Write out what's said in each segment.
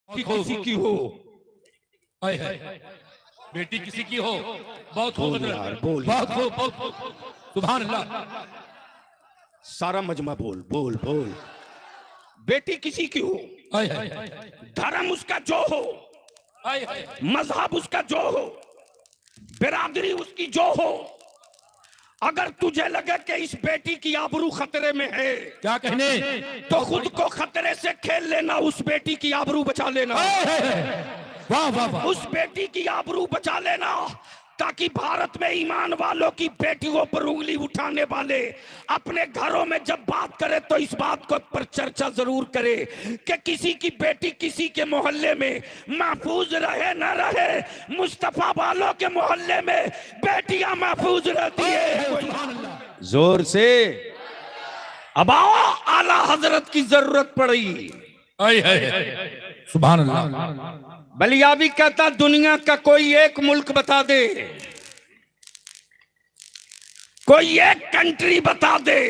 किसी की हो, हाय हाय, बेटी किसी की हो, बहुत खूब बोल बहुत खूब, बहुत खूब, सुभान अल्लाह। सारा मजमा बोल बोल बोल। बेटी किसी की हो, हाय हाय, धर्म उसका जो हो, हाय हाय, मजहब उसका जो हो, बिरादरी उसकी जो हो, अगर तुझे लगे कि इस बेटी की आबरू खतरे में है, क्या कहने, तो खुद को खतरे से खेल लेना, उस बेटी की आबरू बचा लेना। वाह वाह वाह, उस बेटी की आबरू बचा लेना, ताकि भारत में ईमान वालों की बेटियों पर उंगली उठाने वाले अपने घरों में जब बात करे तो इस बात को पर चर्चा जरूर करे कि किसी की बेटी किसी के मोहल्ले में महफूज रहे न रहे, मुस्तफा वालों के मोहल्ले में बेटियां महफूज रहती है। जोर से अब आओ, आला हजरत की जरूरत पड़ी। हाय हाय, सुभान अल्लाह। बलिया भी कहता दुनिया का कोई एक मुल्क बता दे, कोई एक कंट्री बता दे,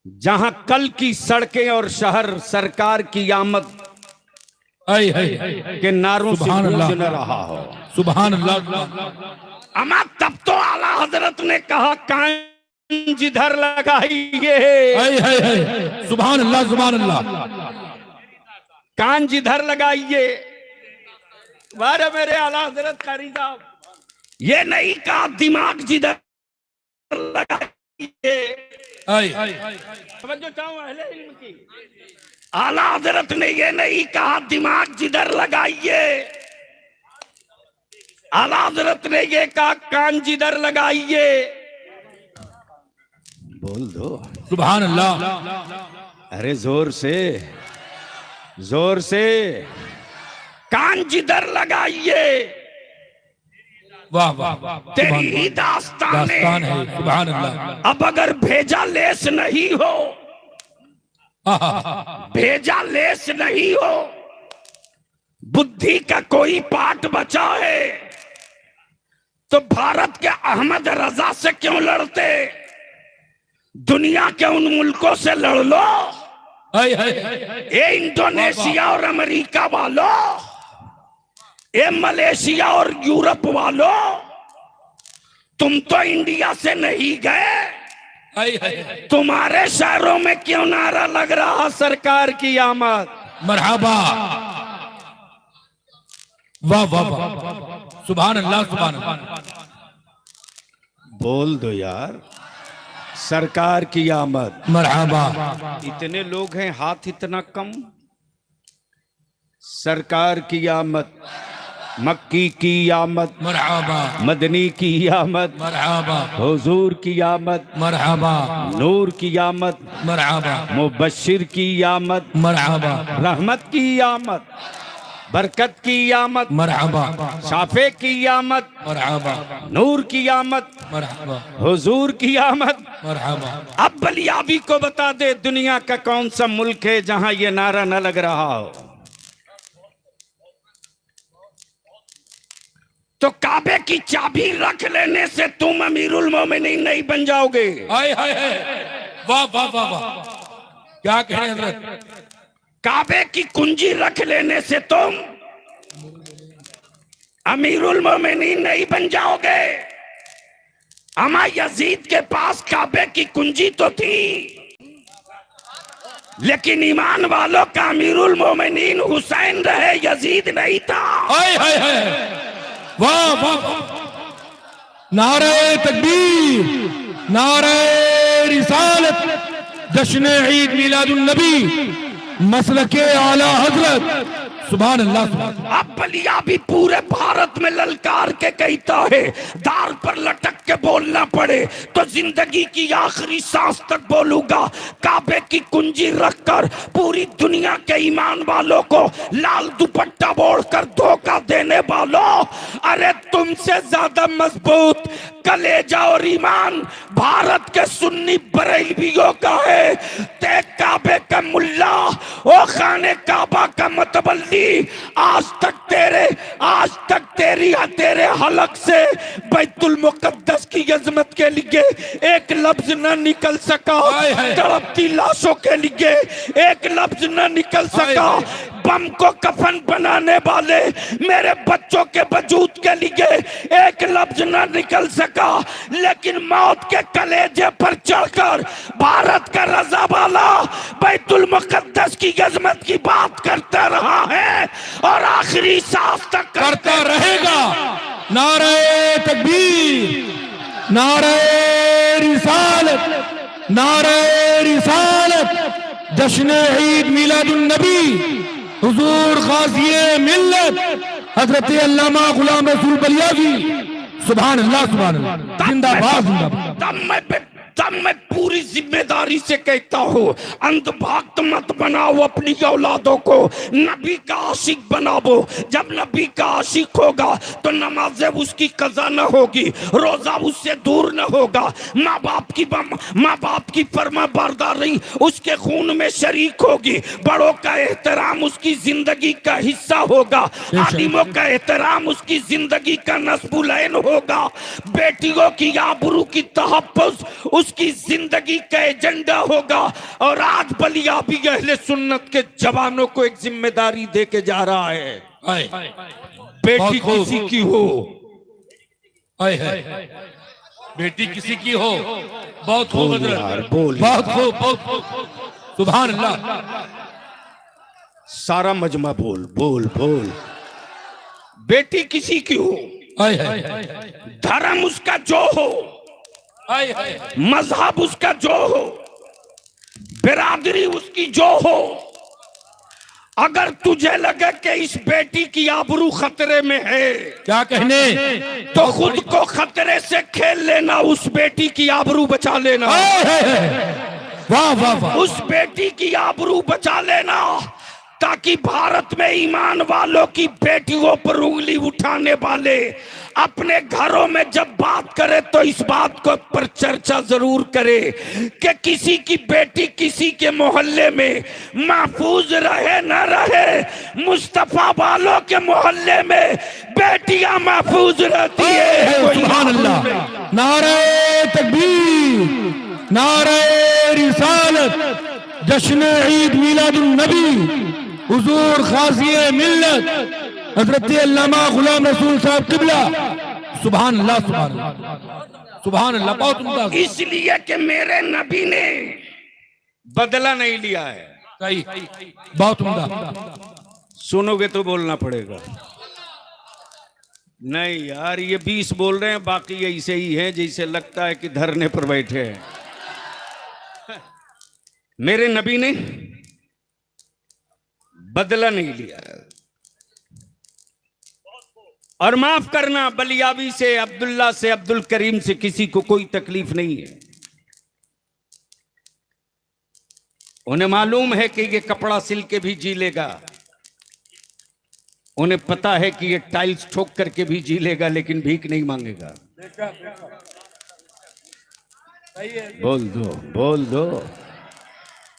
जहां कल की सड़कें और शहर सरकार की आमद के नारों से गूंज न रहा हो। सुभान अल्लाह। अमा तब तो आला हजरत ने कहा कान जिधर लगाइए, सुभान अल्लाह, सुभान अल्लाह। कान जिधर लगाइए, वारे मेरे आला हजरत कारी साहब, ये नहीं कहा दिमाग जिधर लगाइए। समझो चाहूं अहले इल्म की, आला हजरत ने ये नहीं कहा दिमाग जिधर लगाइए, आला हजरत ने ये कहा कान जिधर लगाइए। बोल दो सुभान अल्लाह। अरे जोर से, जोर से, कान जिधर लगाइए। वाह वाह, तेरी ही दास्तान है, सुभान अल्लाह। अब अगर भेजा लेस नहीं हो, भेजा लेस नहीं हो, बुद्धि का कोई पार्ट बचा है, तो भारत के अहमद रजा से क्यों लड़ते? दुनिया के उन मुल्कों से लड़ लो, ये इंडोनेशिया और अमेरिका वालों, ये मलेशिया और यूरोप वालों, तुम तो इंडिया से नहीं गए, तुम्हारे शहरों में क्यों नारा लग रहा सरकार की आमद? मरहबा, वाह वाह वाह, सुभान अल्लाह, सुभान अल्लाह। बोल दो यार, सरकार की आमद, मरहबा। इतने लोग हैं, हाथ इतना कम। सरकार की आमद, मक्की की आमद, मरहबा, मदनी की आमद, मरहबा, हुजूर की आमद, मरहबा, नूर की आमद, मरहबा, मुबश्शिर की आमद, मरहबा, रहमत की आमद, बरकत की आमद, मरहबा, शाफे की आमद, मरहबा, नूर की आमद, मरहबा, हुजूर की आमद। मरहबा। अब बलियाबी को बता दे दुनिया का कौन सा मुल्क है जहां ये नारा न लग रहा हो। तो काबे की चाबी रख लेने से तुम अमीरुल मोमिनीन नहीं बन जाओगे। हाय हाय, वाह वाह वाह वाह, क्या कह रहे हैं हजरत? काबे की कुंजी रख लेने से तुम अमीरुल मोमिनीन नहीं बन जाओगे। अमा यजीद के पास काबे की कुंजी तो थी, लेकिन ईमान वालों का अमीरुल मोमिनीन हुसैन रहे, यजीद नहीं था। हाय हाय हाय, वाह वाह, नारे तकबीर, नारे रिसालत, जश्न ईद मिलादुन नबी, मसलके आला हजरत, सुभान अल्लाह। अब बलिया भी पूरे भारत में ललकार के कहता है, दार पर लटक के बोलना पड़े तो जिंदगी की आखिरी सांस तक बोलूंगा। काबे की कुंजी रखकर पूरी दुनिया के ईमान वालों को लाल दुपट्टा ओढ़कर धोखा देने वालों, अरे तुमसे ज्यादा मजबूत कलेजा और ईमान भारत के सुन्नी बरेलवियों का है। ते काबे का मुल्ला, ओ खाने काबा का मतबल्ली, आज तक तेरे हलक से बैतुल मुकद्दस की अजमत के लिए एक लफ्ज न निकल सका। तड़पती लाशों के लिए एक लफ्ज न निकल सका। बम को कफन बनाने वाले मेरे बच्चों के वजूद के लिए एक लफ्ज न निकल सका। लेकिन मौत के कलेजे पर चढ़कर भारत का रजा वाला बैतुल मुकद्दस की अजमत की बात करता रहा है और आखिरी सांस तक करता रहेगा। नारे तकबीर, नारे रिसालत, नारे रिसालत। जश्न ईद मिलादुन नबी हुजूर गाज़ी मिल्लत हजरत अल्लामा गुलाम रसूल बलियावी। सुभान अल्लाह, सुभान अल्लाह, जिंदाबाद जिंदाबाद। तब मैं पूरी जिम्मेदारी से कहता हूँ, अंधभक्त मत बनाओ अपनी औलादों को, नबी का आशिक बनाओ। जब नबी का आशिक होगा तो नमाजें उसकी कज़ा न होगी, रोजा उससे दूर न होगा, माँ बाप की फरमा बरदारी उसके खून में शरीक होगी, बड़ों का एहतराम उसकी जिंदगी का हिस्सा होगा, आलिमों का एहतराम उसकी जिंदगी का नस्बुलैन होगा, बेटियों की आबरू की तहफ़्फ़ुज़ उसकी जिंदगी का एजेंडा होगा। और आज बलिया भी अहले सुन्नत के जवानों को एक जिम्मेदारी दे के जा रहा है। बेटी किसी की हो, बेटी किसी की हो, बहुत खूब, बहुत खूब, बहुत खूब, सुभान अल्लाह। सारा मजमा बोल बोल बोल। बेटी किसी की हो, धर्म उसका जो हो, मजहब उसका जो हो, बिरादरी उसकी जो हो, अगर तुझे लगे कि इस बेटी की आबरू खतरे में है, क्या कहने, तो खुद को खतरे से खेल लेना, उस बेटी की आबरू बचा लेना। वाह वाह वाह, उस बेटी की आबरू बचा लेना, ताकि भारत में ईमान वालों की बेटियों पर उंगली उठाने वाले अपने घरों में जब बात करे तो इस बात को पर चर्चा जरूर करे कि किसी की बेटी किसी के मोहल्ले में महफूज रहे न रहे, मुस्तफा वालों के मोहल्ले में बेटियां महफूज रहती है। सुभान अल्लाह, नारे तकबीर, नारे रिसालत। जश्न ईद मिलादुन नबी हुजूर गाज़ी मिल्लत हजरत अल्लामा गुलाम रसूल साहब किबला। सुभान अल्लाह, सुभान अल्लाह, सुभान अल्लाह, बहुत उम्दा। इसलिए कि मेरे नबी ने बदला नहीं लिया है। सही, बहुत उम्दा। सुनोगे तो बोलना पड़ेगा। नहीं यार, ये 20 बोल रहे हैं, बाकी ऐसे ही है जैसे लगता है कि धरने पर बैठे हैं। मेरे नबी ने बदला नहीं लिया। और माफ करना, बलियावी से, अब्दुल्ला से, अब्दुल करीम से किसी को कोई तकलीफ नहीं है। उन्हें मालूम है कि ये कपड़ा सिल के भी जी लेगा, उन्हें पता है कि ये टाइल्स ठोक करके भी जी लेगा, लेकिन भीख नहीं मांगेगा। बोल दो, बोल दो,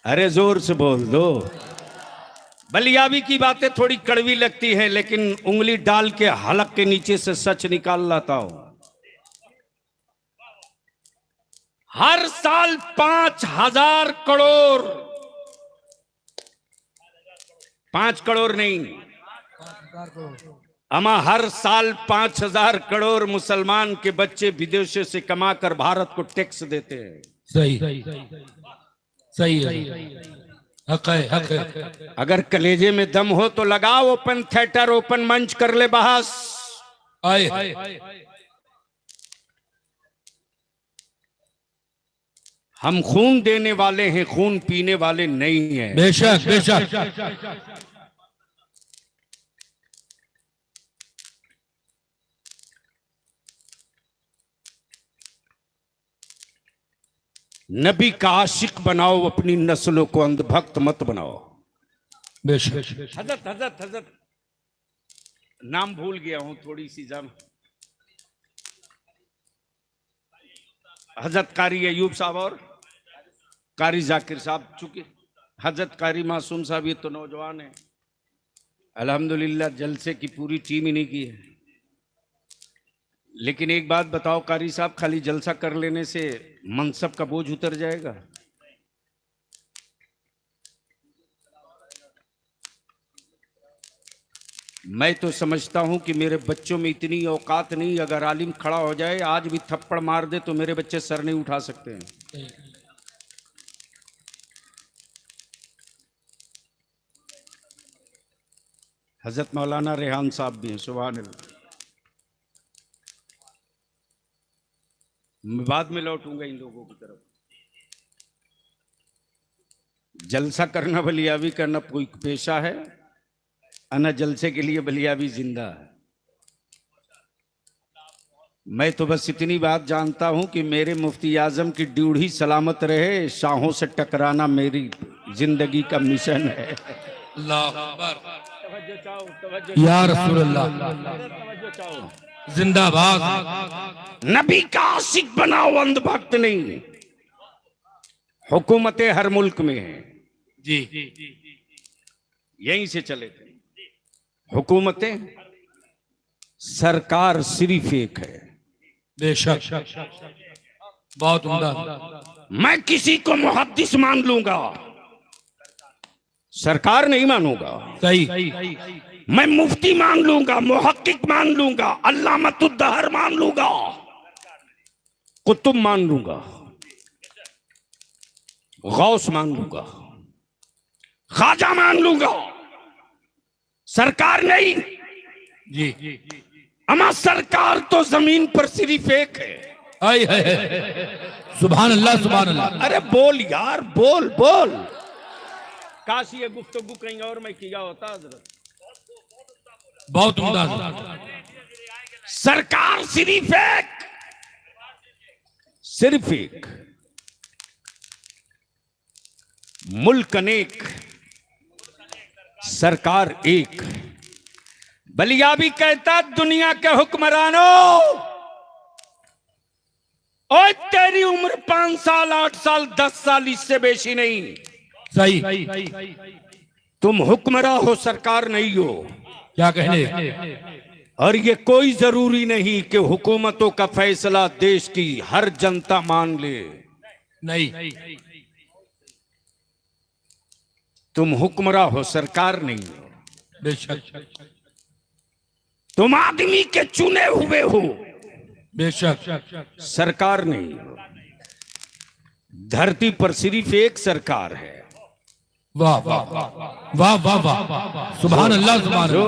अरे जोर से बोल दो। बलियावी की बातें थोड़ी कड़वी लगती हैं, लेकिन उंगली डाल के हलक के नीचे से सच निकाल लाता हूं। हर साल 5,000 करोड़, 5 करोड़ नहीं अमा, हर साल 5,000 करोड़ मुसलमान के बच्चे विदेशों से कमाकर भारत को टैक्स देते हैं। सही सही है, हक है, हक है। अगर कलेजे में दम हो तो लगाओ ओपन थिएटर, ओपन मंच कर ले बहस। आए हम खून देने वाले हैं, खून पीने वाले नहीं हैं। बेशक बेशक। नबी का आशिक बनाओ, अपनी नस्लों को अंधभक्त मत बनाओ। बेशक। हजरत हजरत हजरत नाम भूल गया हूं, थोड़ी सी जान। हजरत कारी अयूब साहब और कारी जाकिर साहब, चूंकि हजरत कारी मासूम साहब ये तो नौजवान है, अल्हम्दुलिल्लाह जलसे की पूरी टीम इन्हीं की है। लेकिन एक बात बताओ कारी साहब, खाली जलसा कर लेने से मनसब का बोझ उतर जाएगा? मैं तो समझता हूं कि मेरे बच्चों में इतनी औकात नहीं, अगर आलिम खड़ा हो जाए आज भी थप्पड़ मार दे तो मेरे बच्चे सर नहीं उठा सकते हैं। हजरत मौलाना रेहान साहब भी हैं, सुभान अल्लाह। मैं बाद में लौटूंगा इन लोगों की तरफ। जलसा करना बलियावी करना कोई पेशा है, अना जलसे के लिए बलियावी जिंदा है। मैं तो बस इतनी बात जानता हूं कि मेरे मुफ्ती आजम की ड्यूढ़ी सलामत रहे, शाहों से टकराना मेरी जिंदगी का मिशन है। अल्लाह अकबर, या रसूलल्लाह, जिंदाबाद। नबी का आशिक बनाओ, अंधभक्त नहीं। हुकूमतें हर मुल्क में है जी, यहीं से चले थे हुकूमतें, सरकार सिर्फ एक है। बेशक, बहुत उम्दा। मैं किसी को मुहद्दिस मान लूंगा, सरकार नहीं मानूंगा। सही, मैं मुफ्ती मान लूंगा, मुहक्किक मान लूंगा, अल्लामतुद्दहर मान लूंगा, कुतुब मान लूंगा, गौस मान लूंगा, ख्वाजा मान लूंगा, सरकार नहीं। जी, अमा सरकार तो जमीन पर सिर्फ एक है। हाय हाय, सुभान अल्लाह, सुभान अल्लाह। अरे बोल यार, बोल बोल। काश ये गुफ्तगू कहीं और मैं किया होता हजरत। बहुत उम्दा। सरकार सिर्फ एक, सिर्फ एक, मुल्क अनेक, सरकार एक। बलियाबी कहता दुनिया के हुक्मरानों, ओए तेरी उम्र 5 साल 8 साल 10 साल इससे बेशी नहीं। सही, तुम हुक्मरान हो, सरकार नहीं हो। क्या कहने। और ये कोई जरूरी नहीं कि हुकूमतों का फैसला देश की हर जनता मान ले। नहीं, तुम हुक्मरान हो, सरकार नहीं हो। बेशक, तुम आदमी के चुने हुए हो, बेशक, सरकार नहीं हो। धरती पर सिर्फ एक सरकार है। वाह वाह वाह वाह वाह वाह, सुभान अल्लाह, सुभान अल्लाह।